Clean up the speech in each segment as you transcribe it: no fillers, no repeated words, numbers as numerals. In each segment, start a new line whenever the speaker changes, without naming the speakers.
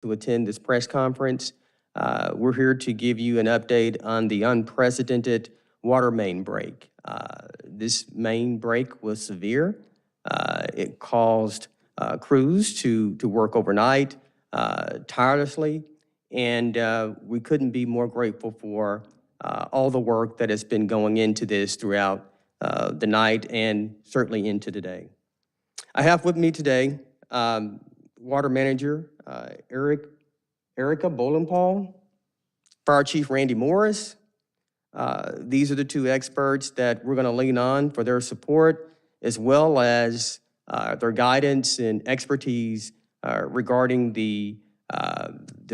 to attend this press conference. We're here to give you an update on the unprecedented water main break. This main break was severe. It caused crews to work overnight tirelessly, and we couldn't be more grateful for all the work that has been going into this throughout the night and certainly into today. I have with me today Water Manager Erica Bolenpaul, Fire Chief Randy Morris. These are the two experts that we're going to lean on for their support, as well as their guidance and expertise regarding the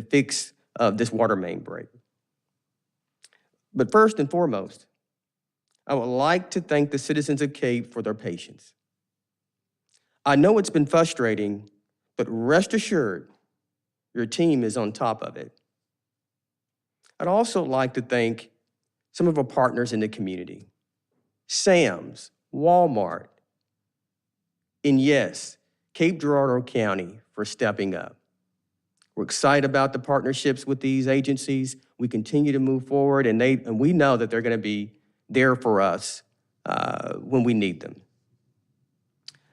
fix of this water main break. But first and foremost, I would like to thank the citizens of Cape for their patience. I know it's been frustrating, but rest assured, your team is on top of it. I'd also like to thank some of our partners in the community, Sam's, Walmart, and yes, Cape Girardeau County for stepping up. We're excited about the partnerships with these agencies. We continue to move forward, and we know that they're going to be there for us when we need them.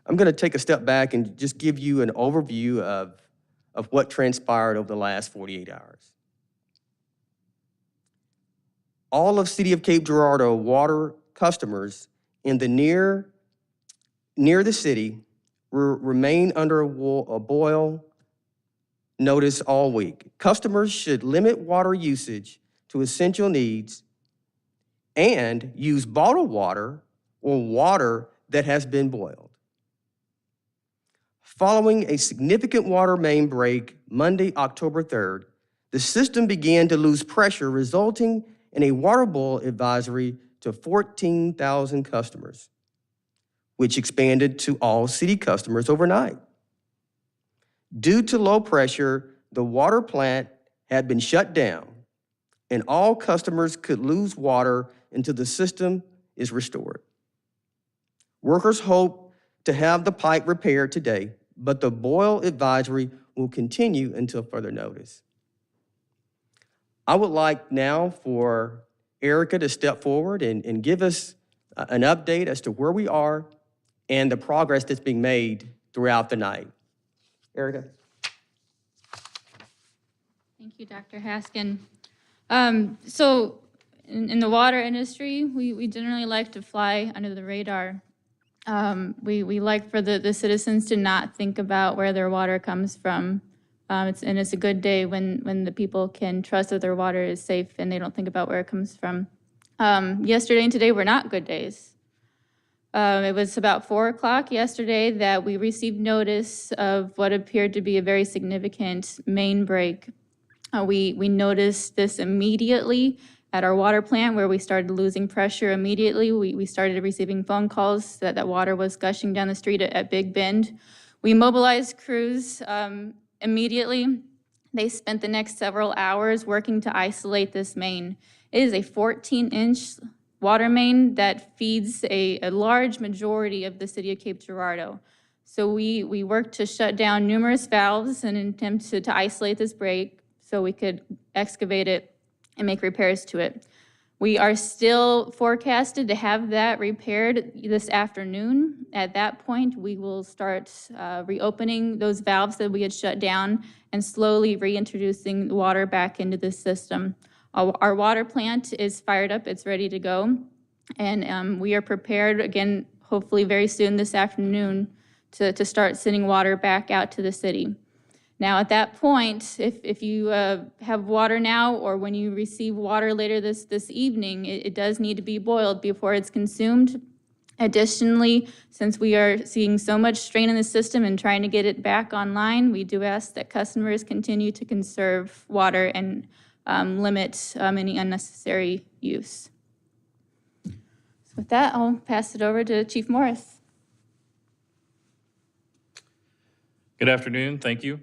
I'm going to take a step back and just give you an overview of what transpired over the last 48 hours. All of City of Cape Girardeau water customers in the near the city remain under a boil notice all week. Customers should limit water usage to essential needs and use bottled water or water that has been boiled. Following a significant water main break Monday, October 3rd, the system began to lose pressure, resulting in a water boil advisory to 14,000 customers, which expanded to all city customers overnight. Due to low pressure, the water plant had been shut down, and all customers could lose water until the system is restored. Workers hope to have the pipe repaired today, but the boil advisory will continue until further notice. I would like now for Erica to step forward and give us an update as to where we are and the progress that's being made throughout the night. Erica?
Thank you, Dr. Haskin. So in the water industry, we generally like to fly under the radar. We like for the citizens to not think about where their water comes from. It's a good day when the people can trust that their water is safe and they don't think about where it comes from. Yesterday and today were not good days. It was about 4 o'clock yesterday that we received notice of what appeared to be a very significant main break. We noticed this immediately at our water plant, where we started losing pressure immediately. We started receiving phone calls that water was gushing down the street at Big Bend. We mobilized crews immediately. They spent the next several hours working to isolate this main. It is a 14-inch water main that feeds a large majority of the city of Cape Girardeau. So we worked to shut down numerous valves in an attempt to isolate this break so we could excavate it and make repairs to it. We are still forecasted to have that repaired this afternoon. At that point, we will start reopening those valves that we had shut down and slowly reintroducing water back into the system. Our water plant is fired up, it's ready to go, and we are prepared, again, hopefully very soon this afternoon, to start sending water back out to the city. Now, at that point, if you have water now or when you receive water later this evening, it does need to be boiled before it's consumed. Additionally, since we are seeing so much strain in the system and trying to get it back online, we do ask that customers continue to conserve water and limit any unnecessary use. So with that, I'll pass it over to Chief Morris.
Good afternoon, thank you.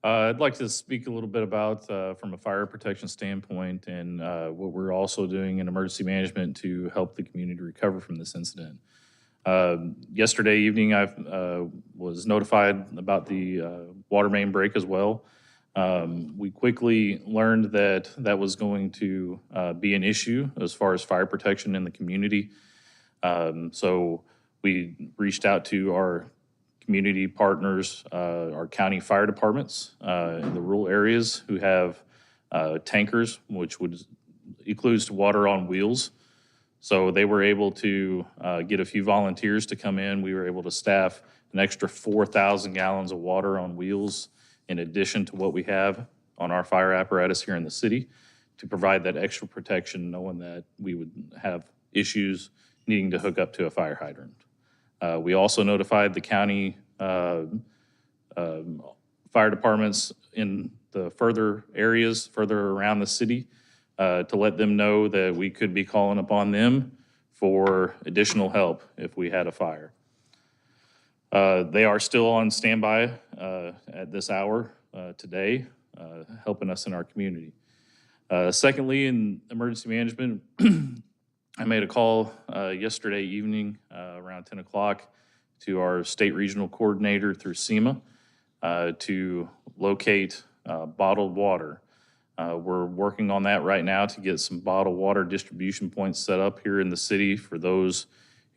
I'd like to speak a little bit about, from a fire protection standpoint, and what we're also doing in emergency management to help the community recover from this incident. Yesterday evening, I was notified about the water main break as well. We quickly learned that that was going to be an issue as far as fire protection in the community. So we reached out to our community partners, our county fire departments in the rural areas who have tankers, which includes water on wheels. So they were able to get a few volunteers to come in. We were able to staff an extra 4,000 gallons of water on wheels in addition to what we have on our fire apparatus here in the city to provide that extra protection, knowing that we would have issues needing to hook up to a fire hydrant. We also notified the county fire departments in the further areas, further around the city, to let them know that we could be calling upon them for additional help if we had a fire. They are still on standby at this hour today, helping us in our community. Secondly, in emergency management, I made a call yesterday evening around 10 o'clock to our state regional coordinator through SEMA to locate bottled water. We're working on that right now to get some bottled water distribution points set up here in the city for those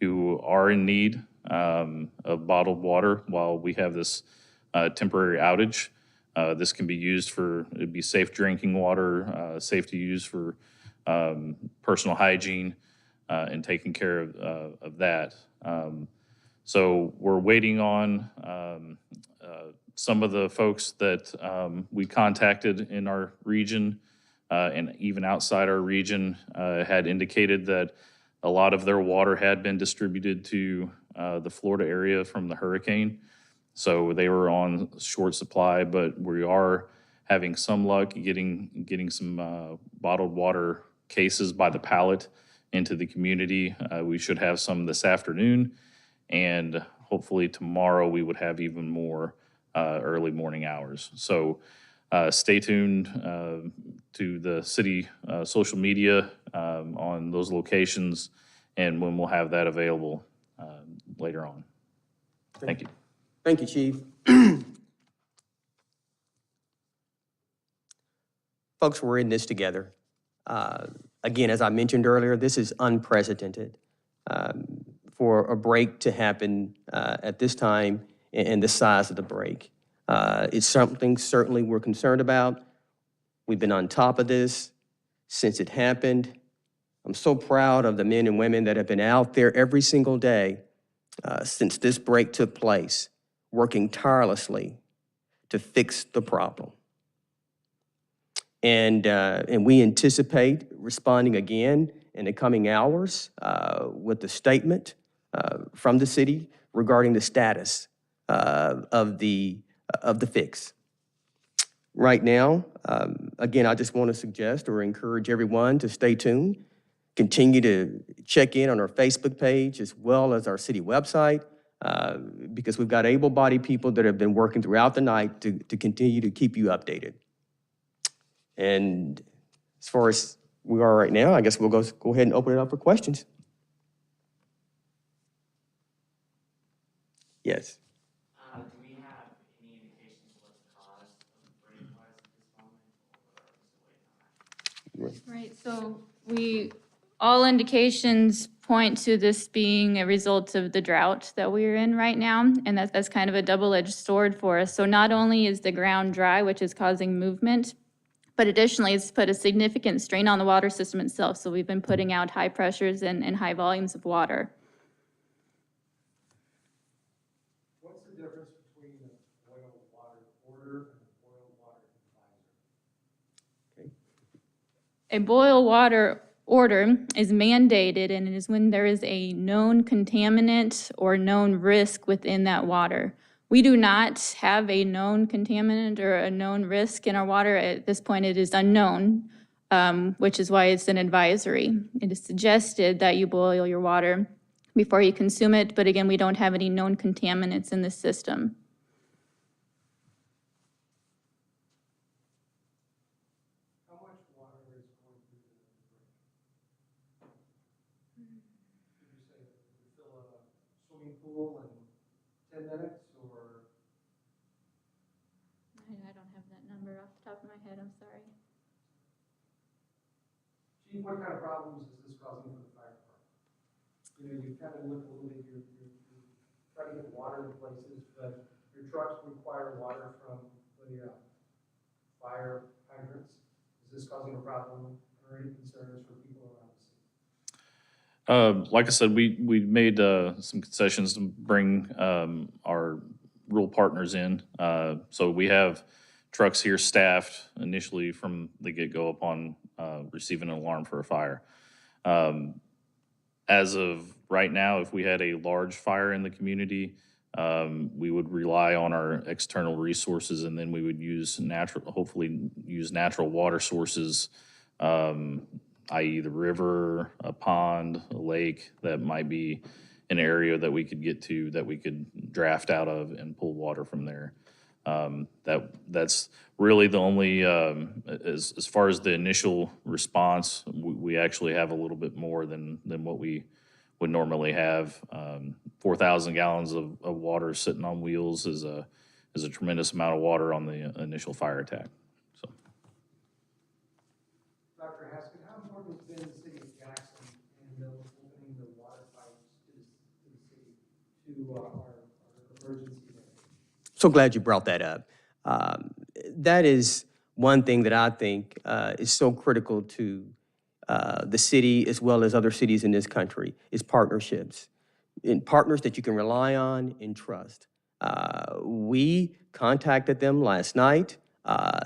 who are in need of bottled water while we have this temporary outage. This can be used for, it'd be safe drinking water, safe to use for personal hygiene and taking care of that. So we're waiting on some of the folks that we contacted in our region and even outside our region had indicated that a lot of their water had been distributed to the Florida area from the hurricane. So they were on short supply, but we are having some luck getting some bottled water cases by the pallet into the community. We should have some this afternoon, and hopefully tomorrow we would have even more early morning hours. So stay tuned to the city social media on those locations and when we'll have that available later on. Thank you.
Thank you, Chief. Folks, we're in this together. Again, as I mentioned earlier, this is unprecedented for a break to happen at this time and the size of the break. It's something certainly we're concerned about. We've been on top of this since it happened. I'm so proud of the men and women that have been out there every single day since this break took place, working tirelessly to fix the problem. And we anticipate responding again in the coming hours with a statement from the city regarding the status of the fix. Right now, again, I just want to suggest or encourage everyone to stay tuned. Continue to check in on our Facebook page as well as our city website because we've got able-bodied people that have been working throughout the night to continue to keep you updated. And as far as we are right now, I guess we'll go ahead and open it up for questions. Yes.
Do we have any indications of what the cause of the break was at this moment, or are we still waiting on that?
Right, so all indications point to this being a result of the drought that we're in right now, and that's kind of a double-edged sword for us. So not only is the ground dry, which is causing movement, but additionally, it's put a significant strain on the water system itself. So we've been putting out high pressures and high volumes of water.
What's the difference between a boil water order and a boil water advisory?
A boil water order is mandated, and it is when there is a known contaminant or known risk within that water. We do not have a known contaminant or a known risk in our water. At this point, it is unknown, which is why it's an advisory. It is suggested that you boil your water before you consume it, but again, we don't have any known contaminants in the system.
How much water is going through the break? Did you say you fill a swimming pool in 10 minutes, or?
I don't have that number off head, I'm sorry.
Chief, what kind of problems is this causing for the fire department? You know, you kind of look a little bit, you're trying to get water in places, but your trucks require water from the fire hydrants. Is this causing a problem or any concerns for people around the city?
Like I said, we made some concessions to bring our rural partners in. So we have trucks here staffed initially from the get-go upon receiving an alarm for a fire. As of right now, if we had a large fire in the community, we would rely on our external resources, and then we would hopefully use natural water sources, i.e. the river, a pond, a lake that might be an area that we could get to, that we could draft out of and pull water from there. That's really the only, as far as the initial response, we actually have a little bit more than what we would normally have. 4,000 gallons of water sitting on wheels is a tremendous amount of water on the initial fire attack. So,
Dr. Haskin, how important has been the city of Jackson and opening the water pipes to the city, to our emergency management?
So glad you brought that up. That is one thing that I think is so critical to the city as well as other cities in this country is partnerships. And partners that you can rely on and trust. We contacted them last night.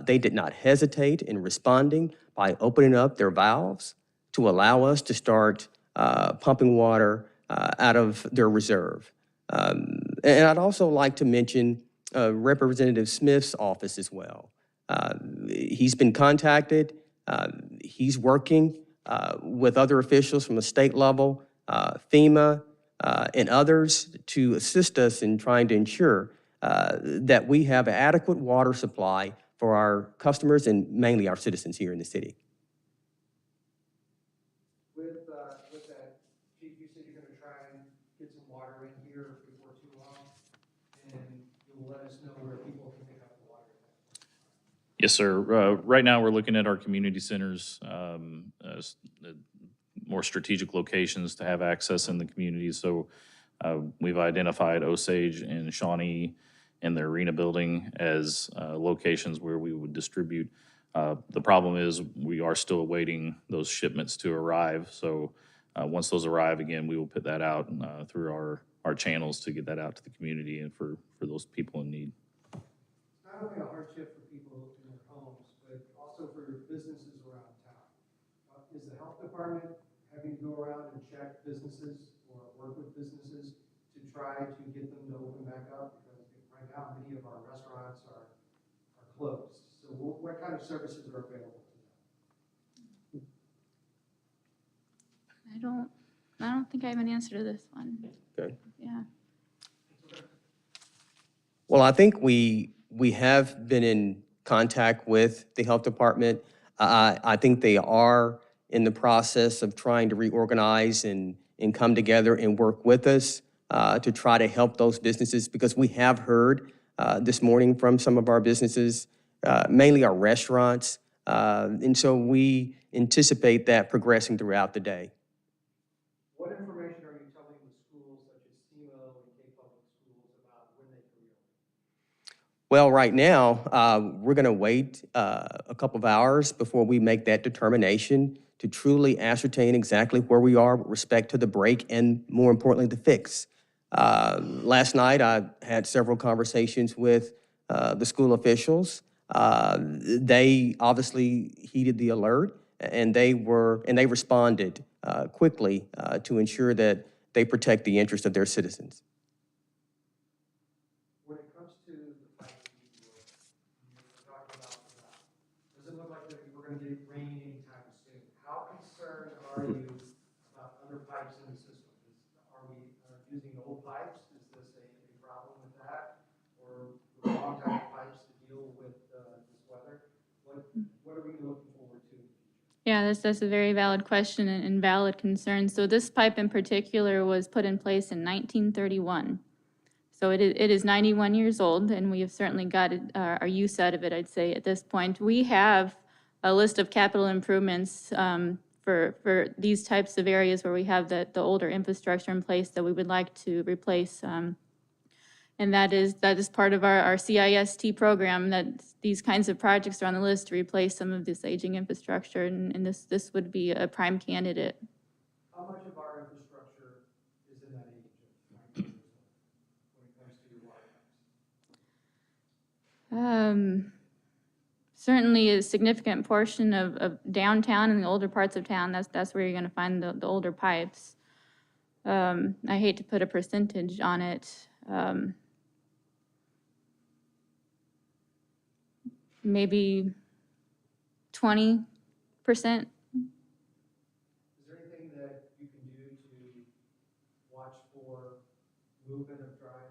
They did not hesitate in responding by opening up their valves to allow us to start pumping water out of their reserve. And I'd also like to mention Representative Smith's office as well. He's been contacted. He's working with other officials from the state level, FEMA, and others to assist us in trying to ensure that we have an adequate water supply for our customers and mainly our citizens here in the city.
With that, Chief, you said you're gonna try and get some water in here before too long, and you'll let us know where people can pick up the water.
yes, sir. Right now, we're looking at our community centers, as more strategic locations to have access in the community. So we've identified Osage and Shawnee and the Arena Building as locations where we would distribute. The problem is we are still awaiting those shipments to arrive. So once those arrive, again, we will put that out through our channels to get that out to the community and for those people in need.
It's not only a hardship for people in their homes, but also for businesses around town. Is the health department having to go around and check businesses or work with businesses to try to get them to open back up? Because right now, many of our restaurants are closed. So what kind of services are available to them?
I don't think I have an answer to this one.
Okay.
Yeah.
Well, I think we have been in contact with the health department. I think they are in the process of trying to reorganize and come together and work with us to try to help those businesses, because we have heard this morning from some of our businesses, mainly our restaurants. And so we anticipate that progressing throughout the day.
What information are you telling the schools such as SEMO and K Public Schools about when they can reopen?
Well, right now, we're going to wait a couple of hours before we make that determination to truly ascertain exactly where we are with respect to the break and, more importantly, the fix. Last night, I had several conversations with the school officials. They obviously heeded the alert, and they responded quickly to ensure that they protect the interest of their citizens.
When it comes to the pipe you were talking about, doesn't look like that we're going to get rain anytime soon. How concerned are you about other pipes in the system? Are we using old pipes? Is this a problem with that? Or the wrong type of pipes to deal with this weather? What are we looking forward to?
Yeah, that's a very valid question and valid concern. So this pipe in particular was put in place in 1931. So it is 91 years old, and we have certainly got our use out of it, I'd say, at this point. We have a list of capital improvements for these types of areas where we have the older infrastructure in place that we would like to replace. And that is part of our CIST program, that these kinds of projects are on the list to replace some of this aging infrastructure, and this would be a prime candidate.
How much of our infrastructure is in that age of 90 years old when it comes to your water pipes?
Certainly a significant portion of downtown and the older parts of town, that's where you're gonna find the older pipes. I hate to put a percentage on it. Maybe 20%.
Is there anything that you can do to watch for movement of dry,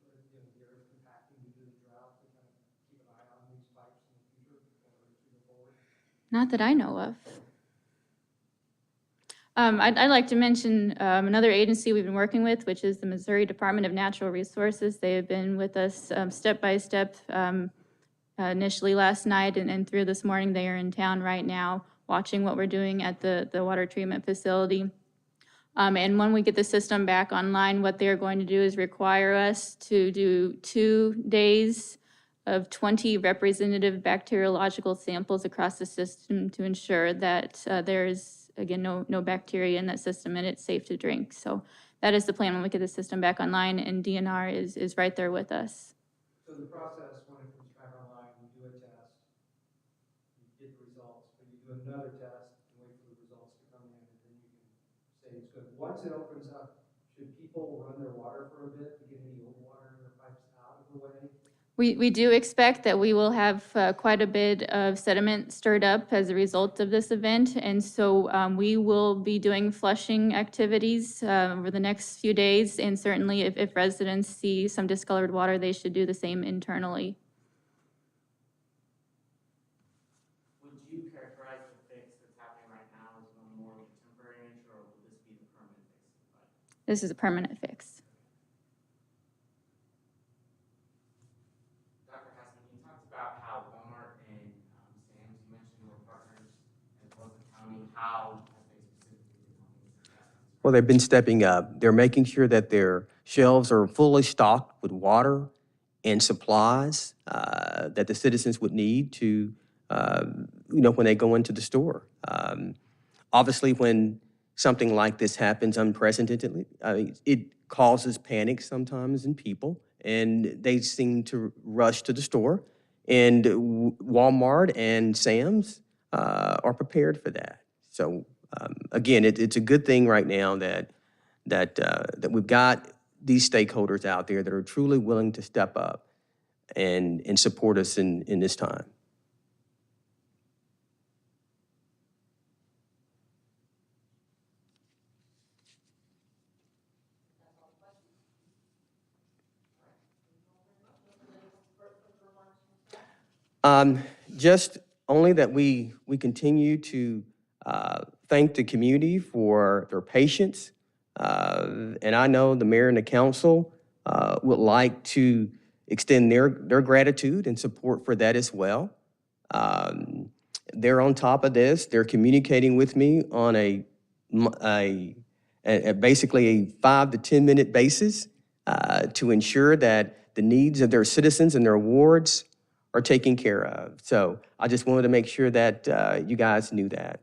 the earth compacting due to the drought, to kind of keep an eye on these pipes in the future before we move forward?
Not that I know of. I'd like to mention another agency we've been working with, which is the Missouri Department of Natural Resources. They have been with us step by step, initially last night and through this morning. They are in town right now, watching what we're doing at the water treatment facility. And when we get the system back online, what they're going to do is require us to do 2 days of 20 representative bacteriological samples across the system to ensure that there is, again, no bacteria in that system and it's safe to drink. So that is the plan when we get the system back online, and DNR is right there with us.
So the process, when it comes back online, you do a test, you get the results, but you do another test and wait for the results to come in, and then you can say it's good. Once it opens up, should people run their water for a bit to get any old water in their pipes out of the way?
We do expect that we will have quite a bit of sediment stirred up as a result of this event, and so we will be doing flushing activities over the next few days, and certainly if residents see some discolored water, they should do the same internally.
Would you characterize the fix that's happening right now as one more of a temporary nature, or will this be the permanent fix?
This is a permanent fix.
Dr. Haskin, you talked about how Walmart and Sam's, you mentioned, were partners, as well as the county. How have they specifically been helping with that?
Well, they've been stepping up. They're making sure that their shelves are fully stocked with water and supplies that the citizens would need to, when they go into the store. Obviously, when something like this happens unprecedentedly, it causes panic sometimes in people, and they seem to rush to the store. And Walmart and Sam's are prepared for that. So again, it's a good thing right now that we've got these stakeholders out there that are truly willing to step up and support us in this time. Just only that we continue to thank the community for their patience. And I know the mayor and the council would like to extend their gratitude and support for that as well. They're on top of this. They're communicating with me on basically a 5 to 10 minute basis to ensure that the needs of their citizens and their wards are taken care of. So I just wanted to make sure that you guys knew that.